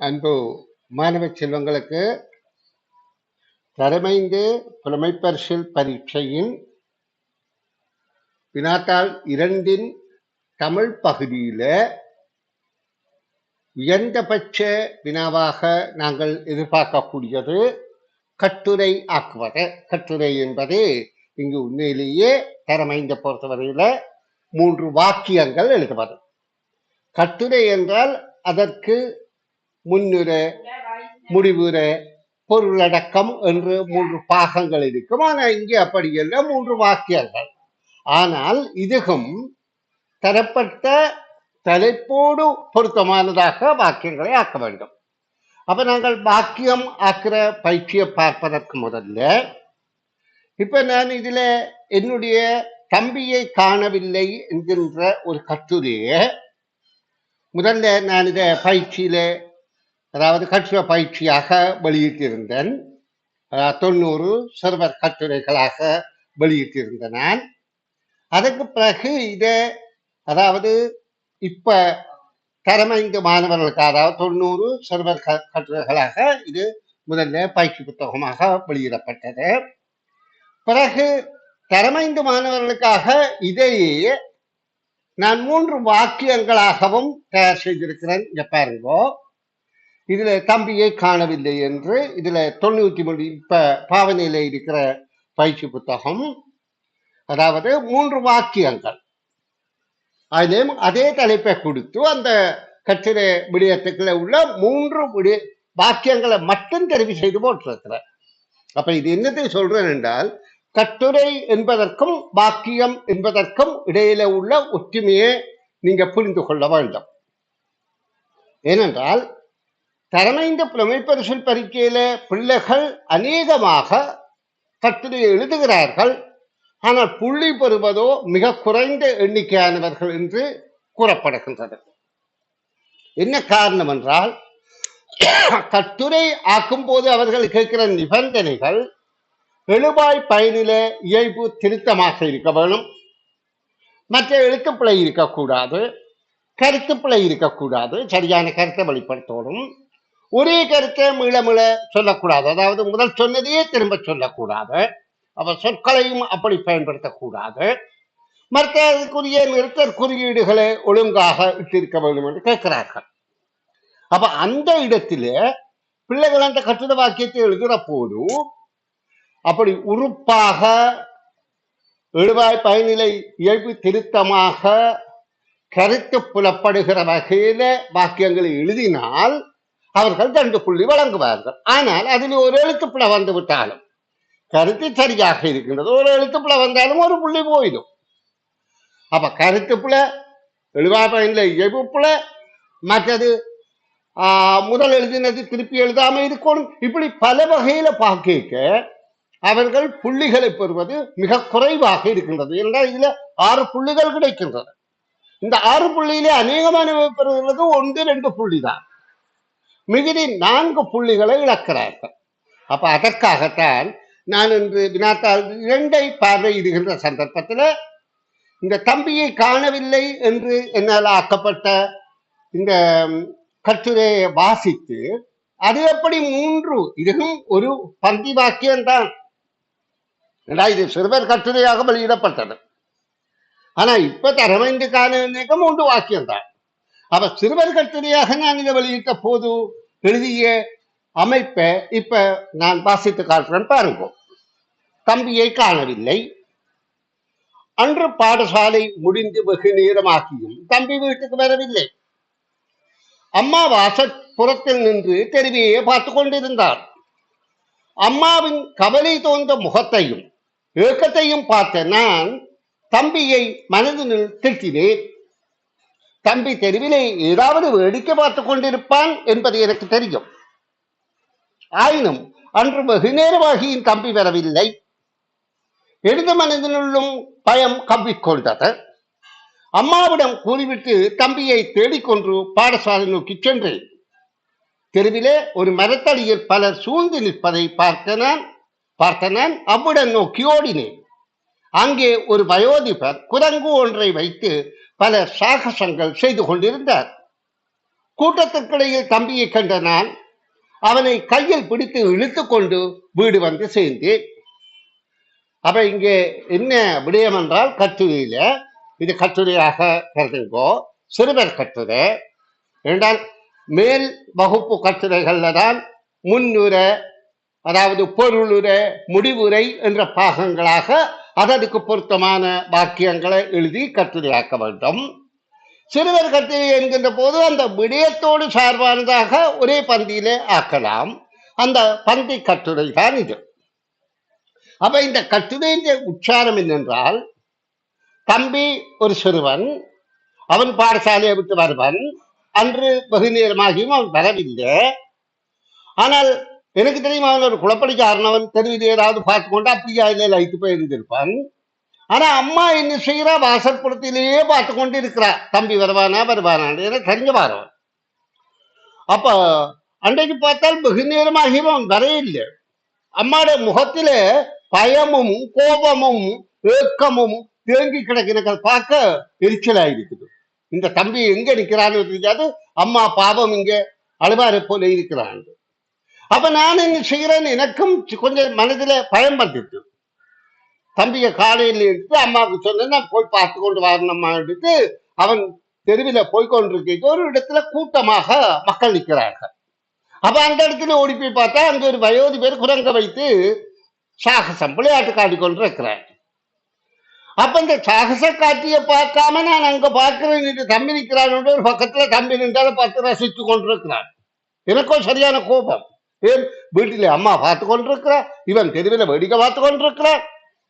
அன்பு மாணவ செல்வங்களுக்கு தரமைந்து புலமைப்பரிசில் பரீட்சையின் வினாத்தாள் 2 தமிழ் பகுதியில உயர்ந்தபட்ச வினாவாக நாங்கள் எதிர்பார்க்கக்கூடியது கட்டுரை ஆக்குவது. கட்டுரை என்பது இங்கு உண்மையிலேயே தரமைந்த பொறுத்தவரையில 3 வாக்கியங்கள் எழுதுவது. கட்டுரை என்றால் அதற்கு முன்னுரை, முடிவுரை, பொருளடக்கம் என்று 3 பாகங்கள் இருக்கும். ஆனால் இங்கே அப்படி இல்லை, 3 வாக்கியங்கள். ஆனால் இதுவும் தரப்பட்ட தலைப்போடு பொருத்தமானதாக வாக்கியங்களை ஆக்க வேண்டும். அப்ப நாங்கள் வாக்கியம் ஆக்கிற பயிற்சியை பார்ப்பதற்கு முதல்ல இப்ப நான் இதுல என்னுடைய தம்பியை காணவில்லை என்கின்ற ஒரு கட்டுரையை முதல்ல நான் இதை பயிற்சியில, அதாவது கட்டுரை பயிற்சியாக வெளியிட்டிருந்தேன். 90 சிறுவர் கட்டுரைகளாக வெளியிட்டிருந்தேன் நான். அதற்கு பிறகு இதை, அதாவது இப்ப தரமைந்து மாணவர்களுக்கு, அதாவது 90 சிறுவர் கட்டுரைகளாக இது முதல்ல பயிற்சி புத்தகமாக வெளியிடப்பட்டது. பிறகு தரமைந்து மாணவர்களுக்காக இதையே நான் 3 வாக்கியங்களாகவும் தயார் செய்திருக்கிறேன். இங்க பாருங்க, இதுல தம்பியை காணவில்லை என்று இதுல 93 இப்ப பாவனையில இருக்கிற பயிற்சி புத்தகம், அதாவது 3 வாக்கியங்கள். அதிலும் அதே தலைப்பை கொடுத்து அந்த கட்டுரை விடயத்துக்குள்ள உள்ள 3 வாக்கியங்களை மட்டும் தெரிவு செய்து போட்டிருக்கிறேன். அப்ப இது என்னத்தை சொல்றேன் என்றால், கட்டுரை என்பதற்கும் வாக்கியம் என்பதற்கும் இடையில உள்ள ஒற்றுமையை நீங்க புரிந்து கொள்ள வேண்டும். ஏனென்றால் தரமைந்த புலமைப்பரிசில் பரீட்சையில பிள்ளைகள் அநேகமாக கட்டுரை எழுதுகிறார்கள், ஆனால் புள்ளி பெறுவதோ மிக குறைந்த எண்ணிக்கையானவர்கள் என்று கூறப்படுகின்றது. என்ன காரணம் என்றால், கட்டுரை ஆக்கும் போது அவர்கள் கேட்கிற நிபந்தனைகள் எழுவாய் பயனில இயல்பு திருத்தமாக இருக்க வேணும், மற்ற எழுத்துப்பிழை இருக்கக்கூடாது, கருத்துப்பிழை இருக்கக்கூடாது, சரியான கருத்தை வெளிப்படுத்தணும், ஒரே கருத்தை மீள சொல்லக்கூடாது, அதாவது முதல் சொன்னதையே திரும்ப சொல்லக்கூடாது, அப்ப சொற்களையும் அப்படி பயன்படுத்தக்கூடாது, மற்ற அதுக்குரிய நிறுத்தற் குறியீடுகளை ஒழுங்காக இட்டிருக்க வேண்டும் என்று கேட்கிறார்கள். அப்ப அந்த இடத்திலே பிள்ளைகள் அந்த கட்டுரை வாக்கியத்தை எழுதுகிற போது அப்படி உறுப்பாக எழுவாய் பயனிலை இயல்பு திருத்தமாக கருத்து புலப்படுகிற வகையில வாக்கியங்களை எழுதினால் அவர்கள் 2 புள்ளி வழங்குவார்கள். ஆனால் அதில் ஒரு எழுத்துப்பிழை வந்து விட்டாலும், கருத்து சரியாக இருக்கின்றது, ஒரு எழுத்துப்பிழை வந்தாலும் 1 புள்ளி போயிடும். அப்ப கருத்துப்பிழை, எழுவாய் பயனிலை இயல்பு பிழை, மற்றது முதல் எழுதினது திருப்பி எழுதாம இருக்கணும். இப்படி பல வகையில பார்க்க அவர்கள் புள்ளிகளை பெறுவது மிக குறைவாக இருக்கின்றது. என்றால் இதுல 6 புள்ளிகள் கிடைக்கின்றது. இந்த 6 புள்ளியிலே அநேகமான பெறுகிறது 1-2 புள்ளி தான், மிகுதி 4 புள்ளிகளை இழக்கிறார்கள். அப்ப அதற்காகத்தான் நான் இன்று வினாத்தாள் 2 பார்வையிடுகின்ற சந்தர்ப்பத்தில் இந்த தம்பியை காணவில்லை என்று என்னால் ஆக்கப்பட்ட இந்த கட்டுரையை வாசித்து அது எப்படி 3, இதுவும் ஒரு பந்தி வாக்கியம்தான், இது சிறுவர் கட்டுரையாக வெளியிடப்பட்டது. ஆனா இப்ப தரமைந்து காண 3 வாக்கியம் தான். அப்ப சிறுவர் கட்டுரையாக நான் இதை வெளியிட்ட போது எழுதிய அமைப்பை இப்ப நான் வாசித்து காட்டுறேன் பாருங்க. தம்பியை காணவில்லை. அன்று பாடசாலை முடிந்து வெகு நேரமாகியும் தம்பி வீட்டுக்கு வரவில்லை. அம்மா வாசற்புறத்தில் நின்று தெருவையே பார்த்து கொண்டிருந்தார். அம்மாவின் கவலை தோன்ற முகத்தையும் ஏக்கத்தையும் பார்த்த நான் தம்பியை மனதில் திட்டினேன். தம்பி தெருவிலே ஏதாவது வேடிக்கை பார்த்து கொண்டிருப்பான் என்பது எனக்கு தெரியும். ஆயினும் அன்று வெகு நேரமாகியும் தம்பி வரவில்லை. எழுத மனதினுள்ளும் பயம் கவ்விக்கொண்டது. அம்மாவிடம் கூறிவிட்டு தம்பியை தேடிக்கொண்டு பாடசாலை நோக்கி சென்றேன். தெருவிலே ஒரு மரத்தடியில் பலர் சூழ்ந்து நிற்பதை பார்த்த நான் அவ்விடம் நோக்கி ஓடினேன். அங்கே ஒரு வயோதிபர் குரங்கு ஒன்றை வைத்து பல சாகசங்கள் செய்து கொண்டிருந்தார். கூட்டத்திற்கிடையில் தம்பியை கண்ட நான் அவனை கையில் பிடித்து இழுத்து கொண்டு வீடு வந்து சேர்ந்தேன். அப்ப இங்கே என்ன விடயம் என்றால், கட்டுரையில இது கட்டுரையாக கருதுங்கோ, சிறுவர் கட்டுரை என்றால் மேல் வகுப்பு கட்டுரைகள்ல தான் முன்னுரை, அதாவது பொருளுரை, முடிவுரை என்ற பாகங்களாக அதற்கு பொருத்தமான வாக்கியங்களை எழுதி கட்டுரையாக்க வேண்டும். சிறுவர் கட்டுரை என்கின்ற போது அந்த விடயத்தோடு சார்பானதாக ஒரே பந்தியிலே ஆக்கலாம். அந்த பந்தி கட்டுரை தான் இது. அப்ப இந்த கட்டுரையின் உச்சாரம் என்னென்றால், தம்பி ஒரு சிறுவன், அவன் பாடசாலையை விட்டு வருவன். அன்று வெகு நேரமாகியும் அவன் வரவில்லை. ஆனால் எனக்கு தெரியும் அவன் ஒரு குழப்படிக்காரன். அவன் தெருவில் ஏதாவது பார்த்து கொண்டு அப்படியா இல்லை லைட்டு போய் இருந்திருப்பான். ஆனா அம்மா என்ன செய்யறா, வாசற்புறத்திலேயே பார்த்து கொண்டு இருக்கிறா, தம்பி வருவானா வருவானான்னு தெரிஞ்ச வாரம். அப்ப அன்றைக்கு பார்த்தால் வெகு நேரமாகியும் அவன் வரையில்லை. அம்மாவுடைய முகத்தில பயமும் கோபமும் ஏக்கமும் தேங்கி கிடக்கிறத பார்க்க எரிச்சலாயிருக்குது. இந்த தம்பி எங்க நிற்கிறான்னு தெரியாது, அம்மா பாவம் இங்க அழுவாரை போல இருக்கிறான். அப்ப நான் என்ன செய்கிறேன், எனக்கும் கொஞ்சம் மனதில பயம் வந்துட்டு, தம்பிய காலையில் எடுத்து அம்மாவுக்கு சொன்னேன், நான் போய் பார்த்து கொண்டு வரணும்மா எடுத்து. அவன் தெருவில் போய்கொண்டிருக்க ஒரு இடத்துல கூட்டமாக மக்கள் நிற்கிறார்கள். அப்ப அந்த இடத்துல ஓடி போய் பார்த்தா அங்க ஒரு வயோதி பேர் குரங்க வைத்து சாகசம் விளையாட்டு காட்டிக்கொண்டு இருக்கிறார். அப்ப இந்த சாகச காட்சியை பார்க்காம நான் அங்க பார்க்கிறேன், தம்பி நிற்கிறான். ஒரு பக்கத்துல தம்பி நின்றாலும் பார்த்து ரசித்து கொண்டிருக்கிறான். எனக்கும் சரியான கோபம். ஏன் வீட்டிலே அம்மா பார்த்து கொண்டிருக்கிறார், இவன் தெருவில் வேடிக்கை பார்த்து கொண்டிருக்கிறார்.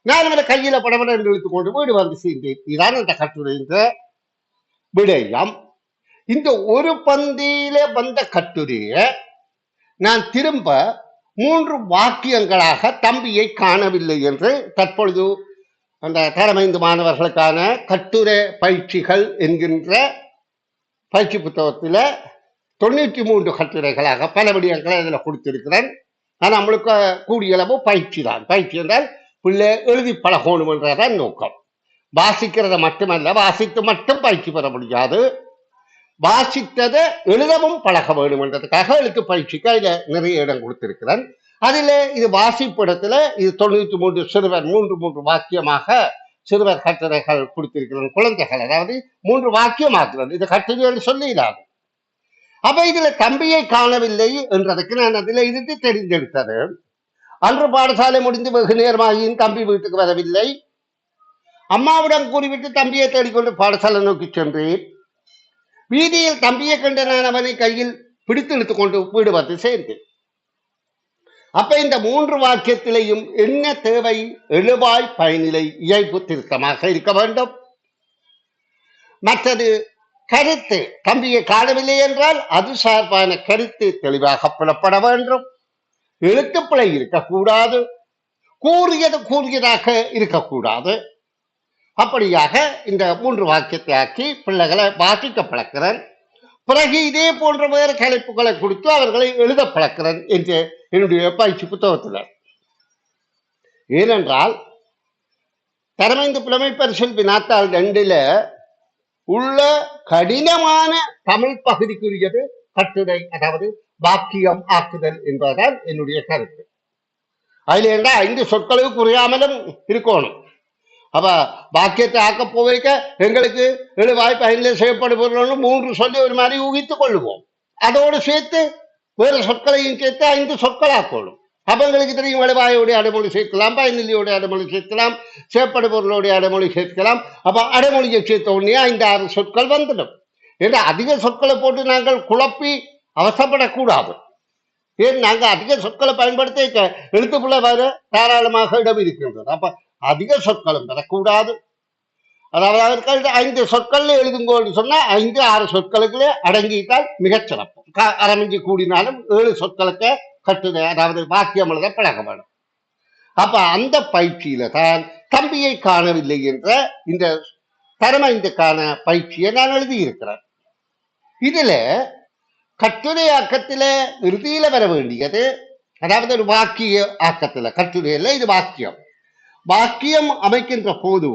நான் இவனை கையில படபட இழுத்துக் கொண்டு வீடு வந்து சேர்ந்தேன். இதான் இந்த கட்டுரை விடயம். இந்த ஒரு பந்தியில வந்த கட்டுரைய நான் திரும்ப 3 வாக்கியங்களாக தம்பியை காணவில்லை என்று தற்பொழுது அந்த தரமைந்து மாணவர்களுக்கான கட்டுரை பயிற்சிகள் என்கின்ற பயிற்சி புத்தகத்தில் 93 கட்டுரைகளாக பல விடயங்களை அதில் கொடுத்திருக்கிறேன். ஆனால் நம்மளுக்கு கூடிய அளவு பயிற்சி தான். பயிற்சி என்றால் பிள்ளை எழுதி பழகணும் என்றதான் நோக்கம். வாசிக்கிறத மட்டுமல்ல, வாசித்து மட்டும் பயிற்சி பெற முடியாது, வாசித்ததை எழுதவும் பழக வேண்டும் என்றதுக்காக எழுத்து பயிற்சிக்கு அதில் நிறைய இடம் கொடுத்திருக்கிறேன். அதில் இது வாசிப்பிடத்துல இது 93 சிறுவர் 3 வாக்கியமாக சிறுவர் கட்டுரைகள் கொடுத்திருக்கிறேன். குழந்தைகள், அதாவது 3 வாக்கியமாக்குறது, இது கட்டுரை சொல்லிடாது. அப்ப இதுல தம்பியை காணவில்லை என்றதுக்கு நான் அதில் இருந்து தெரிந்தெடுத்தது. அன்று பாடசாலை முடிந்து வெகு நேரமாகியும் தம்பி வீட்டுக்கு வரவில்லை. அம்மாவிடம் கூறிவிட்டு தம்பியை தேடிக்கொண்டு பாடசாலை நோக்கி சென்றேன். வீதியில் தம்பியை கண்டு நான் அவனை கையில் பிடித்து இழுத்துக் கொண்டு வீடு வந்து சேர்ந்தேன். அப்ப இந்த 3 வாக்கியத்திலையும் என்ன தேவை? எழுவாய் பயனிலை இயல்பு திருத்தமாக இருக்க வேண்டும். மற்றது கருத்து, தம்பியை காணவில்லை என்றால் அது சார்பான கருத்து தெளிவாக புலப்பட வேண்டும். எழுத்துப்பிழை இருக்கக்கூடாது, கூறியதாக இருக்கக்கூடாது. அப்படியாக இந்த 3 வாக்கியத்தை ஆக்கி பிள்ளைகளை வாசிக்க பழக்கிறேன். பிறகு இதே போன்ற வேறு தலைப்புகளை கொடுத்து அவர்களை எழுத பழக்கிறேன் என்று என்னுடைய பயிற்சி புத்தகத்தில். ஏனென்றால் தரமைந்து புலமை பரிசில் வினாத்தாள் 2ல் உள்ள கடினமான தமிழ் பகுதிக்குரியது கட்டுரை, அதாவது வாக்கியம் ஆக்குதல் என்பதுதான் என்னுடைய கருத்து. அதுல இருந்தா 5 சொற்களுக்கு புரியாமலும் இருக்கணும். அப்ப வாக்கியத்தை ஆக்க போவைக்க எங்களுக்கு எழுவாய் பயனில் செய்யப்படுபவர்கள் 3 சொல்லி ஒரு மாதிரி ஊகித்துக் கொள்ளுவோம். அதோடு சேர்த்து வேறு சொற்களையும் சேர்த்து 5 சொற்களாக்கணும். அப்ப எங்களுக்கு தெரியும், எழுவாயோடைய அடைமொழி சேர்க்கலாம், பயனிலையோடைய அடைமொழி சேர்க்கலாம், செய்யப்படுபவர்களுடைய அடைமொழி சேர்க்கலாம். அப்ப அடைமொழியை சேர்த்த உடனே 5-6 சொற்கள் வந்துடும். ஏன்னா அதிக சொற்களை போட்டு நாங்கள் குழப்பி அவசப்படக்கூடாது. ஏன் நாங்கள் அதிக சொற்களை பயன்படுத்த எழுத்துப்புள்ள வர தாராளமாக இடம் இருக்கின்றது. அப்ப அதிக சொற்களும் பெறக்கூடாது. அதாவது அதற்கு 5 சொற்கள் எழுதுங்கோன்னு சொன்னா 5-6 சொற்களுக்குள்ளே அடங்கிட்டால் மிகச் சிறப்பு. அரமிஞ்சி கூடினாலும் 7 சொற்களுக்கு கட்டுரை, அதாவது வாக்கியம் எழுத பழக வேண்டும். அப்ப அந்த பயிற்சியில தான் தம்பியை காணவில்லை என்ற இந்த தரமைந்துக்கான பயிற்சியை நான் எழுதியிருக்கிறேன். இதுல கட்டுரை ஆக்கத்துல இறுதியில வர வேண்டியது, அதாவது ஒரு வாக்கிய ஆக்கத்துல, கட்டுரையில இது வாக்கியம். வாக்கியம் அமைக்கின்ற போது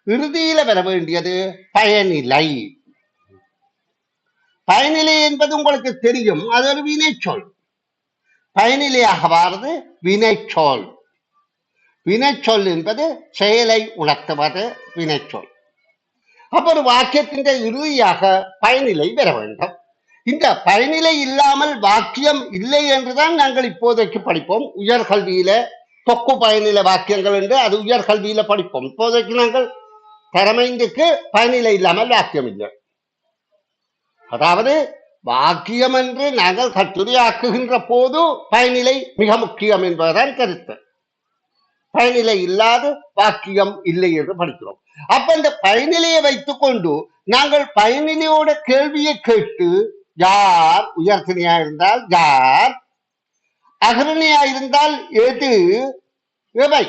இறுதியில வர வேண்டியது பயனிலை. பயனிலை என்பது உங்களுக்கு தெரியும், அது ஒரு வினைச்சொல். பயனிலையாக வாரது வினைச்சொல். வினைச்சொல் என்பது செயலை உணர்த்துவது வினைச்சொல். அப்ப ஒரு வாக்கியத்தின் இறுதியாக பயனிலை பெற வேண்டும். இந்த பயனிலை இல்லாமல் வாக்கியம் இல்லை என்றுதான் நாங்கள் இப்போதைக்கு படிப்போம். உயர்கல்வியில தொக்கு பயனிலை வாக்கியங்கள் என்று அது உயர்கல்வியில படிப்போம். இப்போதைக்கு நாங்கள் தரமைந்துக்கு பயனிலை இல்லாமல் வாக்கியம் இல்லை. அதாவது வாக்கியம் என்று நாங்கள் கட்டுரையாக்குகின்ற போது பயனிலை மிக முக்கியம் என்பதுதான் கருத்து. பயனிலை இல்லாத வாக்கியம் இல்லை என்று படிக்கிறோம். அப்ப இந்த பயனிலையை வைத்துக் கொண்டு நாங்கள் பயனிலையோட கேள்வியை கேட்டு, யார் உயர்திணையா இருந்தால் யார், அகரணையா இருந்தால் எது, எவை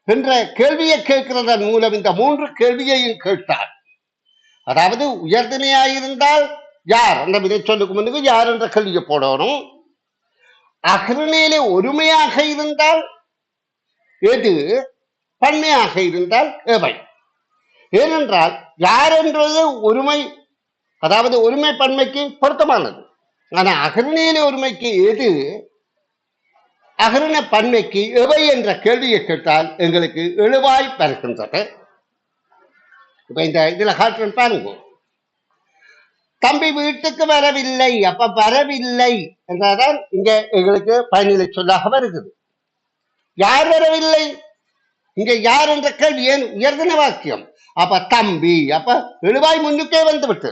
என்ற கேள்வியை கேட்கிறதன் மூலம் இந்த மூன்று கேள்வியையும் கேட்டார். அதாவது உயர்திணையாயிருந்தால் யார் என்ற வினைச்சொல்லுக்கு முன்னுக்கு யார் என்ற கேள்வியை போடணும். அகரணையிலே ஒருமையாக இருந்தால் எது, பன்மையாக இருந்தால் எவை. ஏனென்றால் யார் என்றது ஒருமை, அதாவது ஒருமை பன்மைக்கு பொருத்தமானது. ஆனா அகரணையிலே ஒருமைக்கு எது, அகரண பன்மைக்கு எவை என்ற கேள்வியை கேட்டால் எங்களுக்கு எழுவாய் வருகின்றது. இப்ப இந்த இதுல காட்டுறேன் பாருங்க. தம்பி வீட்டுக்கு வரவில்லை. அப்ப வரவில்லை என்றால் இங்க எங்களுக்கு பயனிலை சொல்லாக வருகிறது. யார் வரவில்லை, இங்க யார் என்ற கேள்வி ஏன் உயர்தின வாக்கியம். அப்ப தம்பி, அப்ப எழுவாய் முன்னுக்கே வந்துவிட்டு,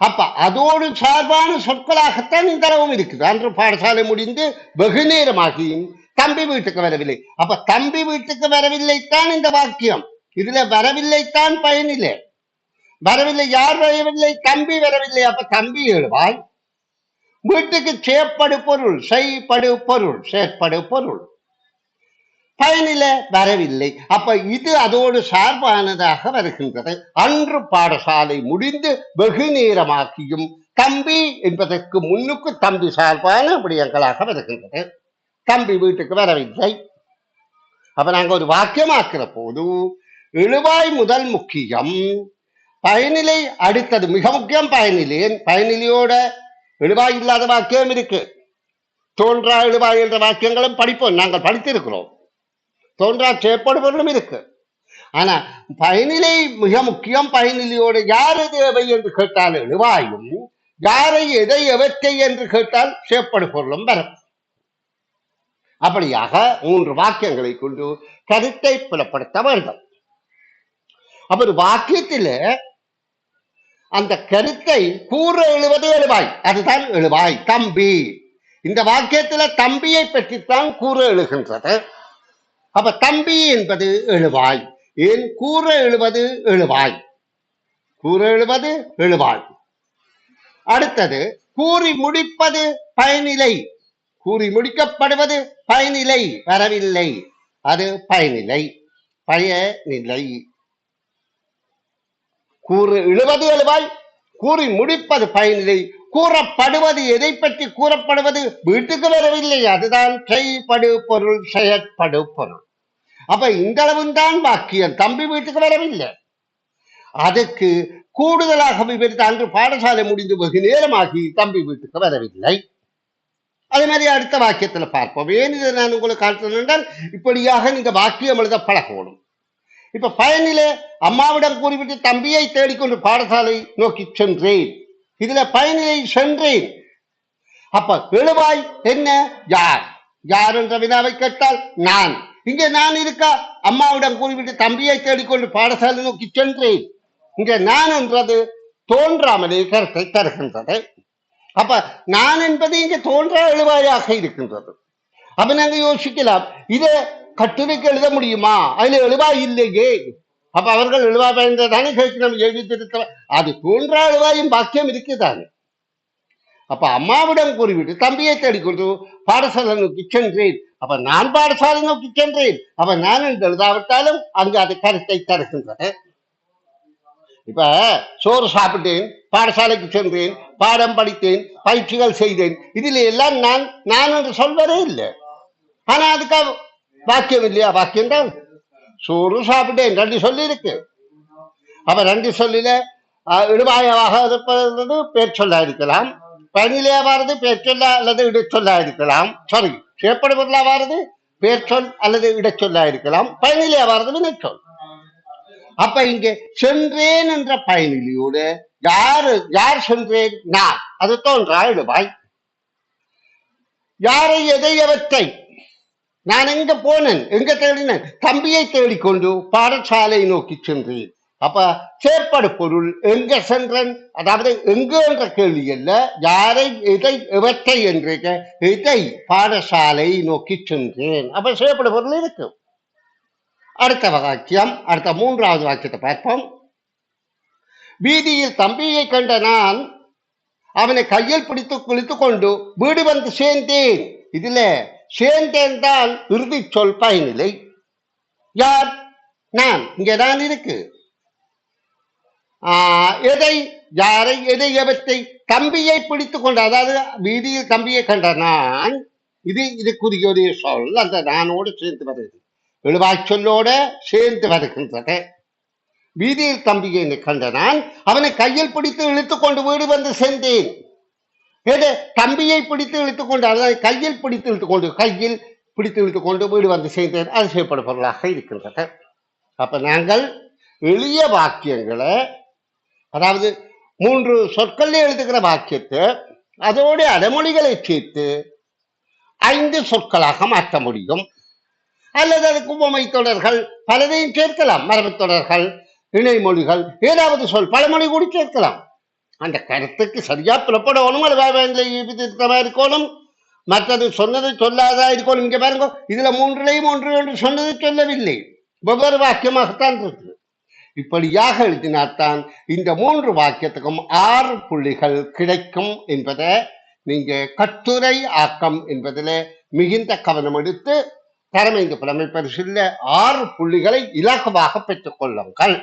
அப்ப அதோடு சார்பான சொற்களாகத்தான் இந்த அளவும் இருக்குது. அன்று பாடசாலை முடிந்து வெகு நேரமாகியும் தம்பி வீட்டுக்கு வரவில்லை. அப்ப தம்பி வீட்டுக்கு வரவில்லைத்தான் இந்த வாக்கியம். இதுல வரவில்லைத்தான் பயனில்லை. வரவில்லை, யார் வரவில்லை, தம்பி வரவில்லை. அப்ப தம்பி எழுவாய். வீட்டுக்கு செயற்படு பொருள், செய்படு பொருள், செயற்படு பொருள். பயனில வரவில்லை. அப்ப இது அதோடு சார்பானதாக வருகின்றது. அன்று பாடசாலை முடிந்து வெகு நேரமாக்கியும் தம்பி என்பதற்கு முன்னுக்கு தம்பி சார்பான விடயங்களாக வருகின்றது. தம்பி வீட்டுக்கு வரவில்லை. அப்ப நாங்க ஒரு வாக்கியமாக்குற போது எழுவாய் முதல் முக்கியம், பயனிலை அடுத்தது மிக முக்கியம். பயனிலை, பயனிலையோட எழுவாய் இல்லாத வாக்கியம் இருக்கு. தோன்றா எழுவாய் என்ற வாக்கியங்களும் படிப்போம், நாங்கள் படித்திருக்கிறோம். தோன்றா செயற்படுபவர்களும் இருக்கு. ஆனா பயனிலை மிக முக்கியம். பயனிலையோடு யார் எது எவை என்று கேட்டால் எழுவாயும், யாரை எதை எவற்றை என்று கேட்டால் செயற்படு பொருளும் வரும். அப்படியாக மூன்று வாக்கியங்களை கொண்டு கருத்தை புலப்படுத்த வேண்டும். அப்ப ஒரு வாக்கியத்தில் அந்த கருத்தை கூற எழுவது எழுவாய், அதுதான் எழுவாய். தம்பி, இந்த வாக்கியத்தில் தம்பியை பற்றித்தான் கூற எழுகின்றது. அப்ப தம்பி என்பது எழுவாய். ஏன் கூற எழுவது எழுவாய், கூற எழுவது எழுவாய். அடுத்தது கூறி முடிப்பது பயனிலை, கூறி முடிக்கப்படுவது பயனிலை. வரவில்லை, அது பயனிலை, பயனிலை. கூறு எழுவது எழுவாய், கூறி முடிப்பது பயனிலை. கூறப்படுவது எதை பற்றி கூறப்படுவது, வீட்டுக்கு வரவில்லை, அதுதான் செய்படு பொருள், செயற்படு பொருள். அப்ப இந்த அளவுதான் வாக்கியம். தம்பி வீட்டுக்கு வரவில்லை, அதுக்கு கூடுதலாக விவரித்து அன்று பாடசாலை முடிந்து வெகு நேரமாகி தம்பி வீட்டுக்கு வரவில்லை. அதே மாதிரி அடுத்த வாக்கியத்துல பார்ப்போம். ஏன் இதை நான் உங்களுக்கு காட்டுறேன் என்றால், இப்படியாக நீங்க வாக்கியம் எழுத பழகணும். இப்ப பயனிலே அம்மாவிடம் கூறிவிட்டு தம்பியை தேடிக்கொண்டு பாடசாலை நோக்கி சென்றேன். இதுல பயனிலை சென்றேன். அப்ப எழுவாய் என்ன, யார். யார் என்ற வினாவை கேட்டால் நான். இங்கே நான் இருக்கா, அம்மாவிடம் கூறிவிட்டு தம்பியை தேடிக்கொண்டு பாடசாலை நோக்கி சென்றேன். இங்க நான் என்றது தோன்றாமலே கருத்தை தருகின்றது. அப்ப நான் என்பது இங்க தோன்றா எழுவாயாக இருக்கின்றது. அப்ப நாங்க யோசிக்கலாம், இதை கட்டுரைக்கு எழுத முடியுமா, அதுல எழுவாய் இல்லையே. அப்ப அவர்கள் எழுவாய் பயந்ததானே கேட்கணும், எழுதி திருத்த. அது தோன்றா எழுவாயும் வாக்கியம் இருக்குதானே. அப்ப அம்மாவிடம் கூறிவிட்டு தம்பியை தேடிக்கொண்டு பாடசாலை நோக்கி சென்றேன். அப்ப நான் பாடசாலை நோக்கி சென்றேன். அப்ப நான் என்று எழுதாவிட்டாலும் அங்கு அது கருத்தை தருகின்றது. இப்ப சோறு சாப்பிட்டேன், பாடசாலைக்கு சென்றேன், பாடம் படித்தேன், பயிற்சிகள் செய்தேன், இதுல எல்லாம் நான் நான் என்று சொல்வதே இல்லை. ஆனா அதுக்காக வாக்கியம் இல்லையா, வாக்கியம் தான். சோறு சாப்பிட்டேன் ரெண்டு சொல்லி இருக்கு. அப்ப ரெண்டு சொல்லில இடுவாயவாக இருப்பது பேர் சொல்லா இருக்கலாம், பயனிலையா வாரது பேர் சொல்ல அல்லது இடச்சொல்லா இருக்கலாம். சாரி, செயற்படு பொருளா வாரது பேர் சொல் அல்லது இடச்சொல்லா இருக்கலாம், பயனிலையா வாரது வினைச்சொல். அப்ப இங்க சென்றேன் என்ற பயனிலியோடு யார் சென்றேன்? நான். அது தோன்றா இடுவாய். யாரை எதை எவற்றை? நான் எங்க போனேன், எங்க தேடினேன்? தம்பியை தேடிக்கொண்டு பாடசாலை நோக்கி சென்றேன். அப்ப செயற்படு பொருள் எங்க சென்றேன், அதாவது எங்க என்ற கேள்வி அல்ல, யாரை எதை எவற்றை என்று எதை பாடசாலை நோக்கி சென்றேன். அப்ப செயற்படு பொருள் இருக்கு. அடுத்த வாக்கியம், அடுத்த மூன்றாவது வாக்கியத்தை பார்ப்போம். வீதியில் தம்பியை கண்ட நான் அவனை கையில் பிடித்து குளித்துக் கொண்டு வீடு வந்து சேர்ந்தேன். இதுல சேர்ந்தேன் தான் இறுதி சொல் பயனிலை. யார்? நான். இங்க நான் இருக்கு. எதை, யாரை, எதை, எவற்றை? தம்பியை பிடித்துக் கொண்டு, அதாவது வீதியில் தம்பியை கண்ட நான், இதுக்குரிய ஒரு சொல் அந்த நானோடு சேர்ந்து வருகிறது, எழுவாய் சொல்லோட சேர்ந்து வருகின்றது. வீதியில் தம்பியை கண்ட நான் அவனை கையில் பிடித்து இழுத்துக் கொண்டு வீடு வந்து சேர்ந்தேன். தம்பியை பிடித்து இழுத்துக் கொண்டு, அதாவது கையில் பிடித்து இழுத்துக் கொண்டு வீடு வந்து சேர்ந்தேன். அது செய்யப்படும் பொருளாக இருக்கின்றது. அப்ப நாங்கள் எளிய வாக்கியங்களை, அதாவது 3 சொற்கள் எழுதுகிற வாக்கியத்தை அதோட அடைமொழிகளை சேர்த்து 5 சொற்களாக மாற்ற முடியும். அல்லது அதுக்கு உவமை தொடர்கள் பலதையும் சேர்க்கலாம். மரபு தொடர்கள், இணைமொழிகள், ஏதாவது சொல் பழமொழி கூட சேர்க்கலாம். அந்த கருத்துக்கு சரியா புலப்படணும், திருத்தமா இருக்கணும், மற்றது சொன்னது சொல்லாதா இருக்கணும். இங்க பாருங்க, இதுல 3லையும் 1 என்று சொன்னது சொல்லவில்லை, வெவ்வேறு வாக்கியமாகத்தான் இருக்கு. இப்படியாக எழுதினால்தான் இந்த 3 வாக்கியத்துக்கும் 6 புள்ளிகள் கிடைக்கும் என்பதை நீங்க கட்டுரை ஆக்கம் என்பதில் மிகுந்த கவனம் எடுத்து தரமைந்து புலமை பரிசில் 6 புள்ளிகளை இலகுவாக பெற்றுக் கொள்ளுங்கள்.